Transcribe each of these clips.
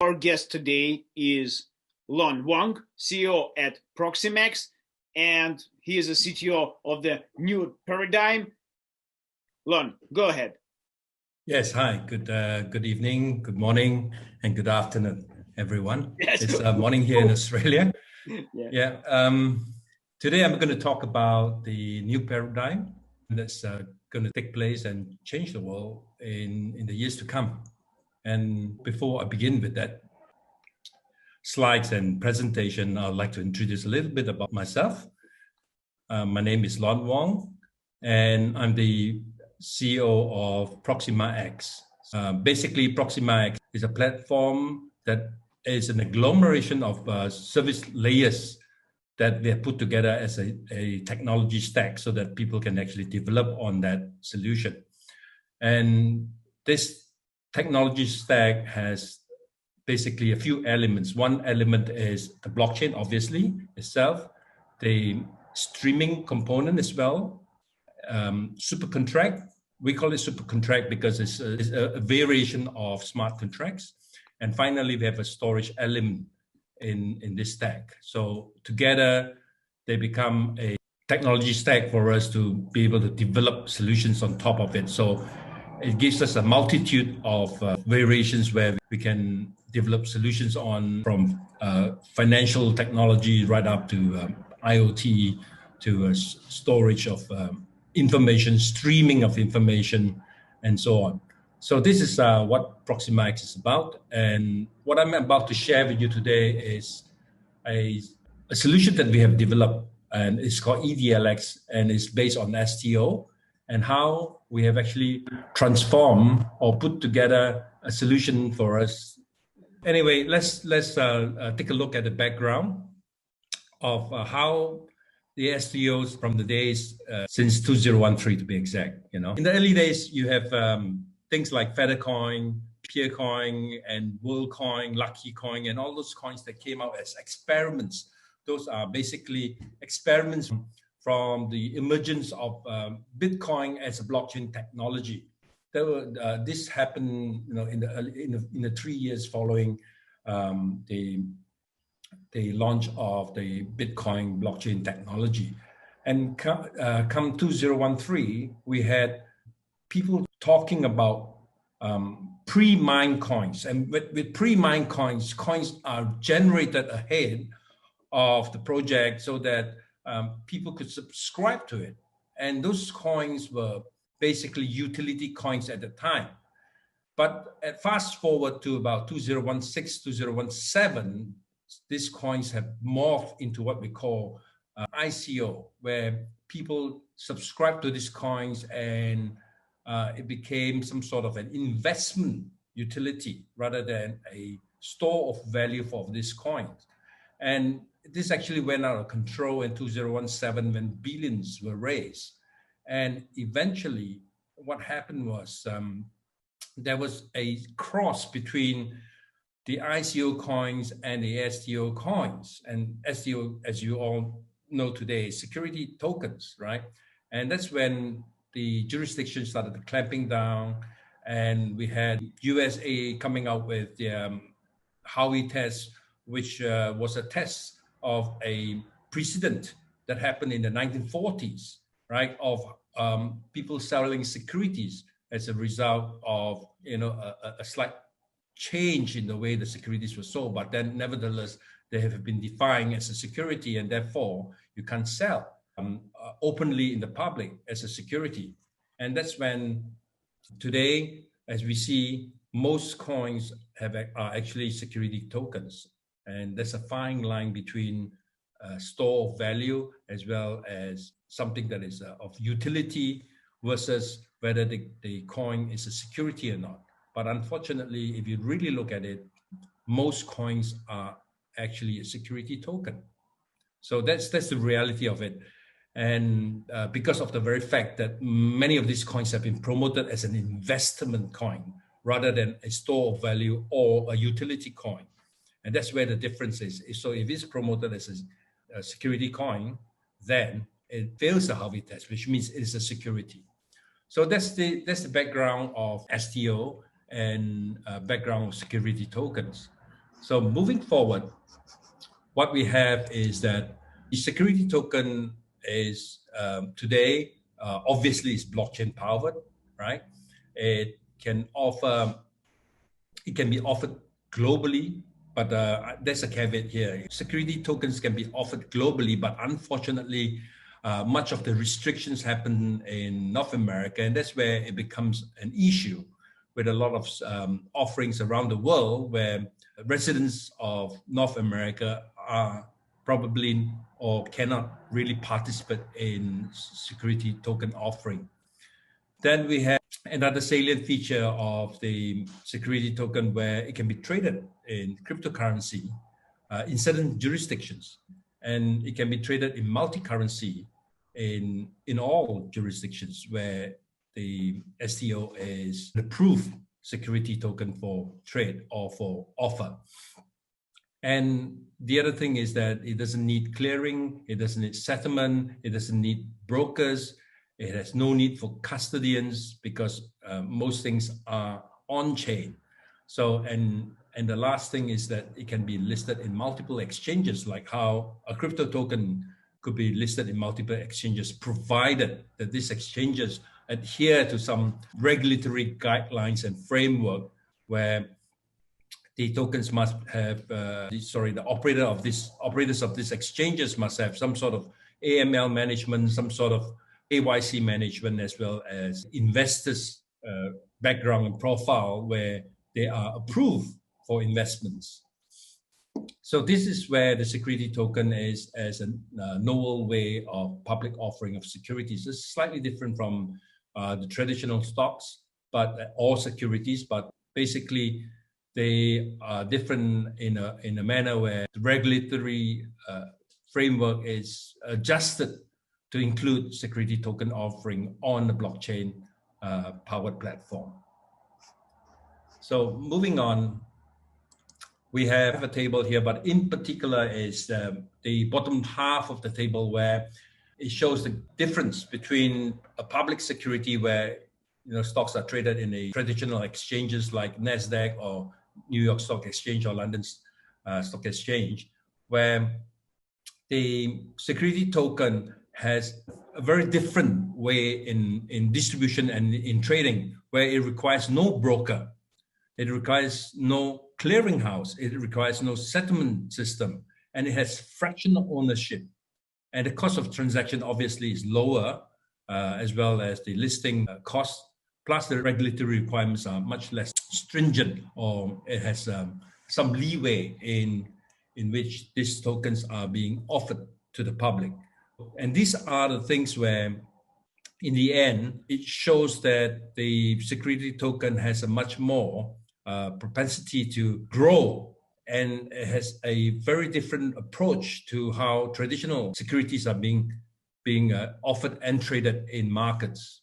Our guest today is Wong, CEO at Proximex, and he is a CTO of the New Paradigm. Lon, go ahead. Yes, hi. Good evening, good morning, and good afternoon, everyone. Yes, it's morning here in Australia. Yeah. Today I'm going to talk about the new paradigm that's going to take place and change the world in the years to come. And before I begin with that slides and presentation, I'd like to introduce a little bit about myself. My name is Wong, and I'm the CEO of Proximex. Basically, Proximex is a platform that is an agglomeration of service layers that we have put together as a technology stack so that people can actually develop on that solution. And this technology stack has basically a few elements. One element is the blockchain, obviously, itself, the streaming component as well, super contract. We call it super contract because it's a variation of smart contracts. And finally, we have a storage element in this stack. So together, they become a technology stack for us to be able to develop solutions on top of it. So it gives us a multitude of variations where we can develop solutions on from financial technology right up to IoT, to storage of information, streaming of information, and so on. So this is what Proximex is about. And what I'm about to share with you today is a solution that we have developed, and it's called EDLX, and it's based on STO, and how we have actually transformed or put together a solution for us. Anyway, let's take a look at the background of how the STOs from the days since 2013 to be exact. In the early days, you have things like Feathercoin, Peercoin, and WorldCoin, Lucky Coin, and all those coins that came out as experiments. Those are basically experiments from the emergence of Bitcoin as a blockchain technology. This happened, in the 3 years following the launch of the Bitcoin blockchain technology. And come 2013, we had people talking about pre-mined coins. And with pre-mined coins are generated ahead of the project so that people could subscribe to it. And those coins were basically utility coins at the time. But fast forward to about 2016, 2017, these coins have morphed into what we call ICO, where people subscribe to these coins and it became some sort of an investment utility rather than a store of value for these coins. And this actually went out of control in 2017 when billions were raised. And eventually what happened was there was a cross between the ICO coins and the STO coins. And STO, as you all know today, is security tokens, right? And that's when the jurisdiction started clamping down, and we had USA coming out with the Howey test, which was a test of a precedent that happened in the 1940s, right? Of people selling securities as a result of a slight change in the way the securities were sold, but then nevertheless they have been defined as a security, and therefore you can't sell openly in the public as a security. And that's when today, as we see, most coins are actually security tokens, and there's a fine line between store of value as well as something that is of utility versus whether the coin is a security or not. But unfortunately, if you really look at it, most coins are actually a security token. So that's the reality of it. And because of the very fact that many of these coins have been promoted as an investment coin rather than a store of value or a utility coin. And that's where the difference is. So if it's promoted as a security coin, then it fails the Howey test, which means it is a security. So that's the background of STO and background of security tokens. So moving forward, what we have is that the security token is today obviously is blockchain powered, right? It can be offered globally, but there's a caveat here. Security tokens can be offered globally, but unfortunately, much of the restrictions happen in North America, and that's where it becomes an issue with a lot of offerings around the world where residents of North America are probably or cannot really participate in security token offering. Then we have another salient feature of the security token where it can be traded in cryptocurrency in certain jurisdictions, and it can be traded in multi-currency in all jurisdictions where the STO is an approved security token for trade or for offer. And the other thing is that it doesn't need clearing, it doesn't need settlement, it doesn't need brokers, it has no need for custodians because most things are on-chain. So, and the last thing is that it can be listed in multiple exchanges, like how a crypto token could be listed in multiple exchanges, provided that these exchanges adhere to some regulatory guidelines and framework where the tokens must have, the operators of these exchanges must have some sort of AML management, some sort of KYC management, as well as investors' background and profile where they are approved for investments. So this is where the security token is as a novel way of public offering of securities. It's slightly different from the traditional stocks, or securities, but basically they are different in a manner where the regulatory framework is adjusted to include security token offering on the blockchain powered platform. So moving on, we have a table here, but in particular is the bottom half of the table where it shows the difference between a public security where stocks are traded in the traditional exchanges like NASDAQ or New York Stock Exchange or London Stock Exchange, where the security token has a very different way in distribution and in trading, where it requires no broker, it requires no clearinghouse, it requires no settlement system, and it has fractional ownership. And the cost of transaction obviously is lower, as well as the listing cost, plus the regulatory requirements are much less stringent, or it has some leeway in which these tokens are being offered to the public. And these are the things where, in the end, it shows that the security token has a much more propensity to grow, and it has a very different approach to how traditional securities are being offered and traded in markets.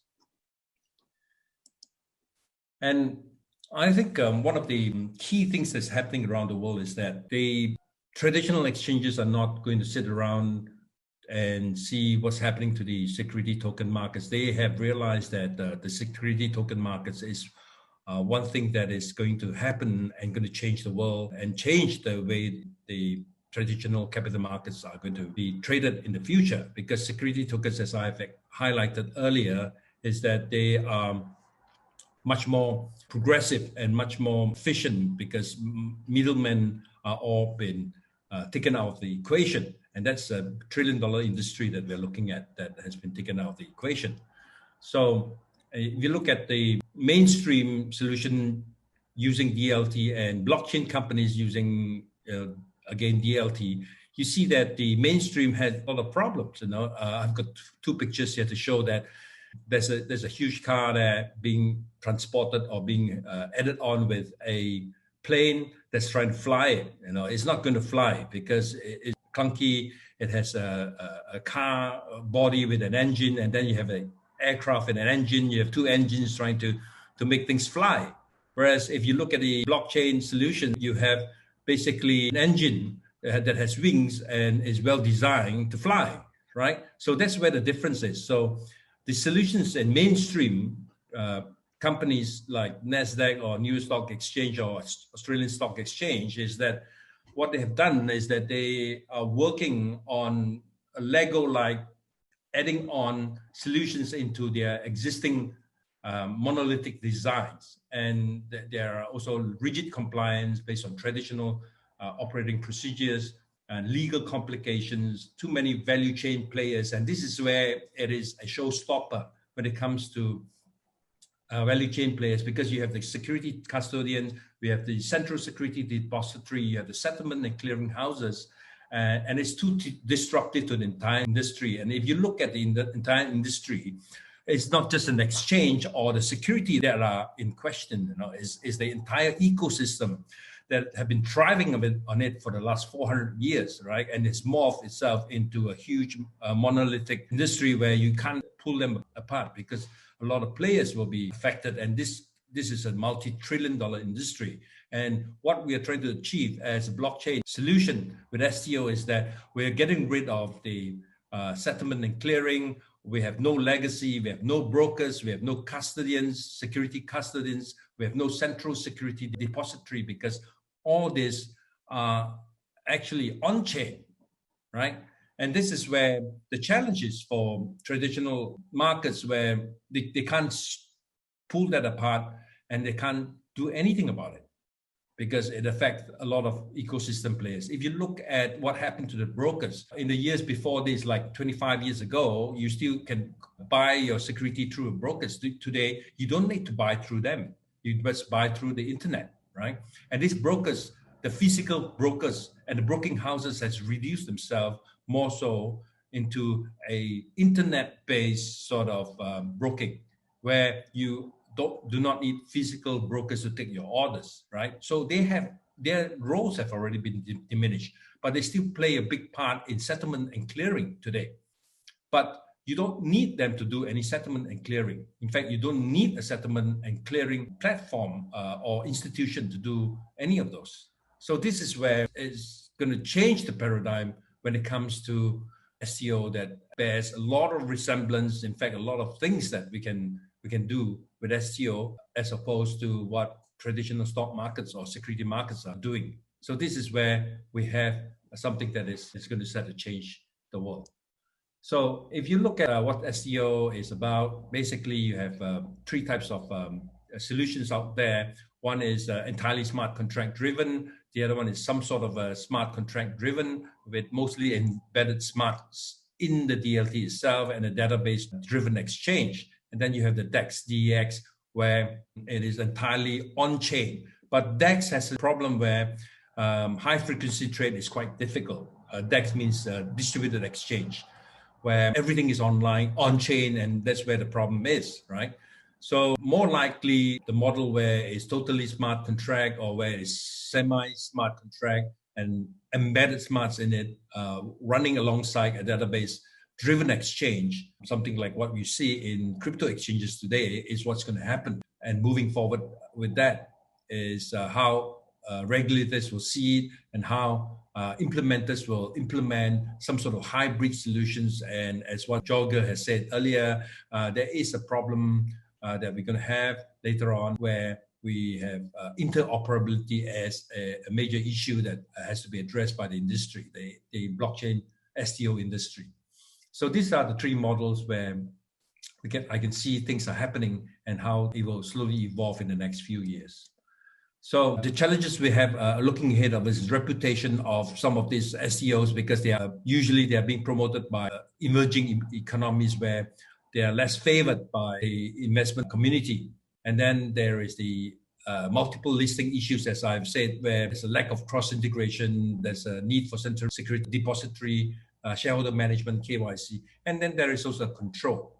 And I think one of the key things that's happening around the world is that the traditional exchanges are not going to sit around and see what's happening to the security token markets. They have realized that the security token markets is one thing that is going to happen and going to change the world and change the way the traditional capital markets are going to be traded in the future. Because security tokens, as I've highlighted earlier, is that they are much more progressive and much more efficient because middlemen are all been taken out of the equation. And that's a $1 trillion industry that we're looking at that has been taken out of the equation. So if you look at the mainstream solution using DLT and blockchain companies using, again, DLT, you see that the mainstream had a lot of problems. I've got two pictures here to show that there's a huge car there being transported or being added on with a plane that's trying to fly it. It's not going to fly because it's clunky. It has a car body with an engine, and then you have an aircraft and an engine. You have two engines trying to make things fly. Whereas if you look at the blockchain solution, you have basically an engine that has wings and is well designed to fly, right? So that's where the difference is. So the solutions in mainstream companies like NASDAQ or New York Stock Exchange or Australian Stock Exchange is that what they have done is that they are working on a Lego-like adding on solutions into their existing monolithic designs. And there are also rigid compliance based on traditional operating procedures and legal complications, too many value chain players. And this is where it is a showstopper when it comes to value chain players, because you have the security custodians, we have the central security depository, you have the settlement and clearing houses, and it's too disruptive to the entire industry. And if you look at the entire industry, it's not just an exchange or the security that are in question, is the entire ecosystem that have been thriving on it for the last 400 years, right? And it's morphed itself into a huge monolithic industry where you can't pull them apart because a lot of players will be affected. And this is a multi-trillion-dollar industry. And what we are trying to achieve as a blockchain solution with STO is that we're getting rid of the settlement and clearing. We have no legacy, we have no brokers, we have no custodians, security custodians, we have no central security depository, because all this are actually on-chain, right? And this is where the challenge is for traditional markets, where they can't pull that apart and they can't do anything about it because it affects a lot of ecosystem players. If you look at what happened to the brokers in the years before this, like 25 years ago, you still can buy your security through brokers. Today, you don't need to buy through them. You just buy through the internet, right? And these brokers, the physical brokers and the broking houses has reduced themselves more so into a internet-based sort of broking, where you do not need physical brokers to take your orders, right? So their roles have already been diminished, but they still play a big part in settlement and clearing today. But you don't need them to do any settlement and clearing. In fact, you don't need a settlement and clearing platform or institution to do any of those. So this is where it's going to change the paradigm when it comes to STO, that bears a lot of resemblance. In fact, a lot of things that we can do with STO as opposed to what traditional stock markets or security markets are doing. So this is where we have something that is going to set to change the world. So if you look at what STO is about, basically you have three types of solutions out there. One is entirely smart contract driven. The other one is some sort of a smart contract driven with mostly embedded smarts in the DLT itself and a database driven exchange. And then you have the DEX, where it is entirely on-chain. But DEX has a problem where high-frequency trade is quite difficult. DEX means distributed exchange, where everything is online, on-chain, and that's where the problem is, right? So more likely the model where it's totally smart contract or where it's semi-smart contract and embedded smarts in it running alongside a database driven exchange, something like what we see in crypto exchanges today, is what's going to happen. And moving forward with that is how regulators will see it and how implementers will implement some sort of hybrid solutions. And as what Jorge has said earlier, there is a problem that we're going to have later on where we have interoperability as a major issue that has to be addressed by the industry, the blockchain STO industry. So these are the three models where I can see things are happening and how it will slowly evolve in the next few years. So the challenges we have looking ahead of is reputation of some of these STOs, because they are being promoted by emerging economies where they are less favored by the investment community. And then there is the multiple listing issues, as I've said, where there's a lack of cross-integration, there's a need for central security depository, shareholder management, KYC, and then there is also control.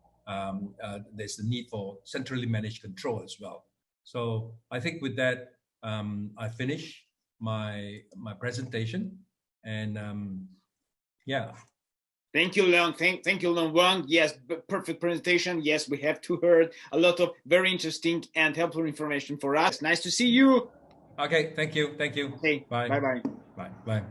There's the need for centrally managed control as well. So I think with that, I finish my presentation, and yeah. Thank you, Leon. Thank you, Leon Wong. Yes, perfect presentation. Yes, we have to heard a lot of very interesting and helpful information for us. Nice to see you. Okay, thank you. Okay, Bye. bye-bye. Bye.